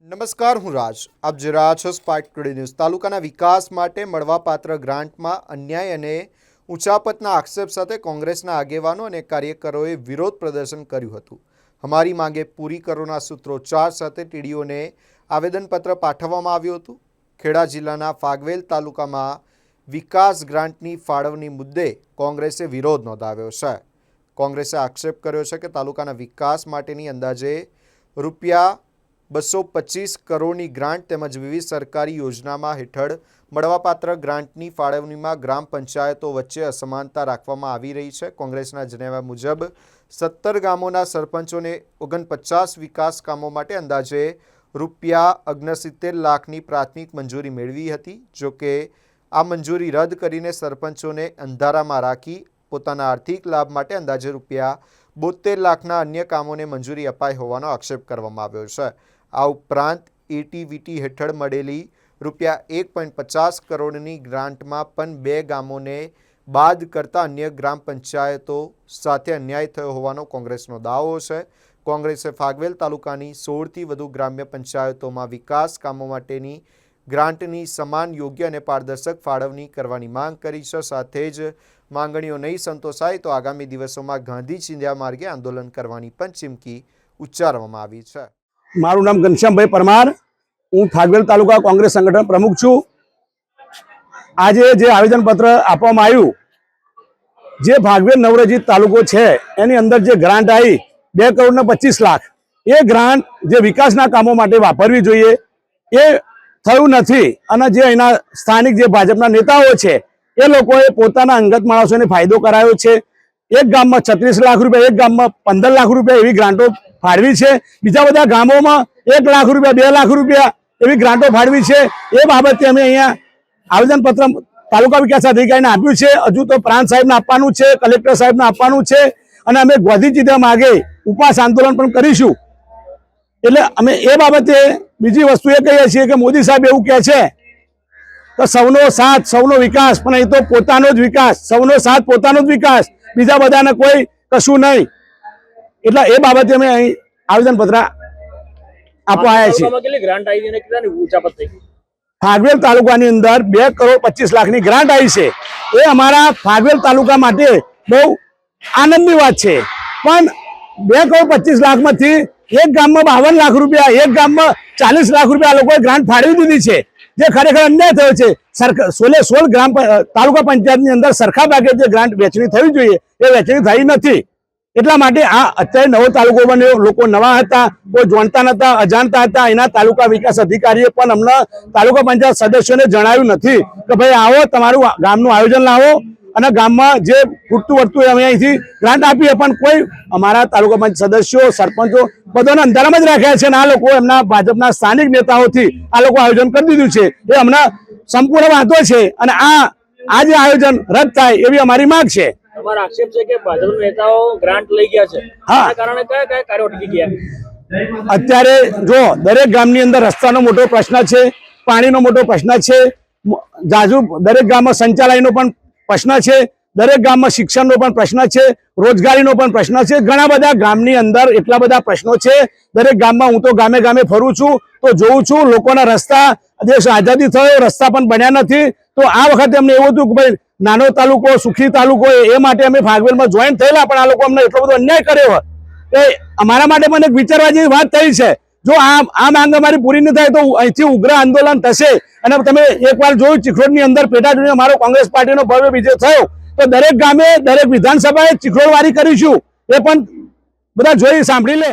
નમસ્કાર, હું રાજ. આપ જોઈ રહ્યા છો સ્પાર્ક ટુડે ન્યૂઝ. તાલુકાના વિકાસ માટે મળવાપાત્ર ગ્રાન્ટમાં અન્યાય અને ઉચાપતના આક્ષેપ સાથે કોંગ્રેસના આગેવાનો અને કાર્યકરોએ વિરોધ પ્રદર્શન કર્યું હતું. અમારી માંગે પૂરી કરોના સૂત્રોચ્ચાર સાથે ટીડીઓને આવેદનપત્ર પાઠવવામાં આવ્યું હતું. ખેડા જિલ્લાના ફાગવેલ તાલુકામાં વિકાસ ગ્રાન્ટની ફાળવણી મુદ્દે કોંગ્રેસે વિરોધ નોંધાવ્યો છે. કોંગ્રેસે આક્ષેપ કર્યો છે કે તાલુકાના વિકાસ માટેની અંદાજે રૂપિયા 225 કરોડની ગ્રાન્ટ તેમજ વિવિધ સરકારી યોજનામાં હેઠળ મળવાપાત્ર ગ્રાન્ટની ફાળવણીમાં ગ્રામ પંચાયતો વચ્ચે અસમાનતા રાખવામાં આવી રહી છે. કોંગ્રેસના જણાવ્યા મુજબ 17 ગામોના સરપંચોને 49 વિકાસ કામો માટે અંદાજે રૂપિયા 69 લાખની પ્રાથમિક મંજૂરી મેળવી હતી. જોકે આ મંજૂરી રદ કરીને સરપંચોને અંધારામાં રાખી પોતાના આર્થિક લાભ માટે અંદાજે રૂપિયા 72 લાખના અન્ય કામોને મંજૂરી અપાઈ હોવાનો આક્ષેપ કરવામાં આવ્યો છે. આ ઉપરાંત એટીવીટી હેઠળ મળેલી રૂપિયા 1.50 કરોડની ગ્રાન્ટમાં પણ 2 ગામોને બાદ કરતા અન્ય ગ્રામ પંચાયતો સાથે અન્યાય થયો હોવાનો કોંગ્રેસનો દાવો છે. કોંગ્રેસે ફાગવેલ તાલુકાની 16થી વધુ ગ્રામ્ય પંચાયતોમાં વિકાસ કામો માટેની ગ્રાન્ટની સમાન, યોગ્ય અને પારદર્શક ફાળવણી કરવાની માંગ કરી છે. સાથે જ માંગણીઓ નહીં સંતોષાય તો આગામી દિવસોમાં ગાંધી ચિંધ્યા માર્ગે આંદોલન કરવાની પણ ચીમકી ઉચ્ચારવામાં આવી છે. મારું નામ ઘનશ્યામભાઈ પરમાર, હું ફાગવેલ તાલુકા કોંગ્રેસ સંગઠન પ્રમુખ છું. આજે જે આવેદનપત્ર આપવામાં આવ્યું, જે ફાગવેલ નવરજીત તાલુકો છે એની અંદર જે ગ્રાન્ટ આવી 2 કરોડ ને 25 લાખ, એ ગ્રાન્ટ જે વિકાસના કામો માટે વાપરવી જોઈએ એ થયું નથી. અને જે અહીંના સ્થાનિક જે ભાજપના નેતાઓ છે એ લોકોએ પોતાના અંગત માણસોને ફાયદો કરાયો છે. એક ગામમાં 36 લાખ રૂપિયા, એક ગામમાં 15 લાખ રૂપિયા એવી ગ્રાન્ટો ફાળવી છે. બીજા બધા ગામોમાં 1 લાખ રૂપિયા, 2 લાખ રૂપિયા એવી ગ્રાન્ટો ફાળવી છે. એ બાબતે અમે અહીંયા આવેદનપત્ર તાલુકા વિકાસ અધિકારીને આપ્યું છે. હજુ તો પ્રાંત સાહેબને આપવાનું છે, કલેક્ટર સાહેબને આપવાનું છે અને અમે ગાંધી ચિંધ્યા માર્ગે ઉપવાસ આંદોલન પણ કરીશું. એટલે અમે એ બાબતે બીજી વસ્તુ એ કહીએ છીએ કે મોદી સાહેબ એવું કહે છે કે સૌનો સાથ સૌનો વિકાસ, પણ અહીં તો પોતાનો જ વિકાસ, સૌનો સાથ પોતાનો જ વિકાસ, બીજા બધાને કોઈ કશું નહીં. એટલે એ બાબતે અમે અહીં આવેદનપત્ર આપવા આવ્યા છીએ. ફાગવેલ તાલુકાની અંદર 2 કરોડ 25 લાખની ગ્રાન્ટ આવી છે. એ અમારા ફાગવેલ તાલુકા માટે બહુ આનંદની વાત છે. પણ 2 કરોડ 25 લાખમાંથી એક ગામમાં 52 લાખ રૂપિયા, એક ગામમાં 40 લાખ રૂપિયા લોકોએ ગ્રાન્ટ ફાળવી દીધી છે, જે ખરેખર અન્યાય થયો છે. 16 ગ્રામ તાલુકા પંચાયતની અંદર સરખા ભાગે જે ગ્રાન્ટ વહેંચણી થવી જોઈએ એ વહેંચણી થઈ નથી. એટલા માટે આ અત્યારે નવો તાલુકો બન્યો, લોકો નવા હતા, કોઈ જાણતા નતા, અજાણતા હતા. એના તાલુકા વિકાસ અધિકારીએ પણ અમને તાલુકા પંચાયત સદસ્યોને જણાવ્યું નથી કે ભાઈ આવો, તમારું ગામનું આયોજન લાવો અને ગામમાં જે ખૂટતું વળતું અમે અહીંથી ગ્રાન્ટ આપીએ. પણ કોઈ અમારા તાલુકા પંચાયત સદસ્યો, સરપંચો બધાને અંધારામાં જ રાખ્યા છે. અને આ લોકો એમના ભાજપના સ્થાનિક નેતાઓથી આ લોકો આયોજન કરી દીધું છે. એ અમને સંપૂર્ણ વાંધો છે અને આ જે આયોજન રદ થાય એવી અમારી માંગ છે. તમારો આક્ષેપ છે કે ભાજપના નેતાઓ ગ્રાન્ટ લઈ ગયા છે, આના કારણે કયા કયા કાર્યો અટકી ગયા? અત્યારે જો દરેક ગામની અંદર રસ્તાનો મોટો પ્રશ્ન છે, પાણીનો મોટો પ્રશ્ન છે, દરેક ગામમાં શૌચાલયનો પણ પ્રશ્ન છે, દરેક ગામમાં શિક્ષણનો પણ પ્રશ્ન છે, રોજગારીનો પણ પ્રશ્ન છે. ઘણા બધા ગામની અંદર એટલા બધા પ્રશ્નો છે. દરેક ગામમાં હું તો ગામે ગામે ફરું છું તો જોઉં છું લોકોના રસ્તા, દેશ આઝાદી થયો રસ્તા પણ બન્યા નથી. તો આ વખતે અમને એવું હતું કે ભાઈ નાનો તાલુકો, સુખી તાલુકો, એ માટે અમે ફાગવેલમાં જોઈન થયેલા, પણ આ લોકો અમને એટલો બધો અન્યાય કર્યો એ અમારા માટે પણ એક વિચારવા જેવી વાત થઈ છે. જો આ માંગ અમારી પૂરી ન થાય તો અહીંથી ઉગ્ર આંદોલન થશે. અને તમે એકવાર જોયું ચીખલોડની અંદર પેટા ચૂંટણી અમારો કોંગ્રેસ પાર્ટીનો ભવ્ય વિજય થયો, તો દરેક ગામે, દરેક વિધાનસભાએ ચીખલોડ વારી કરીશું. એ પણ બધા જોઈ સાંભળી લે.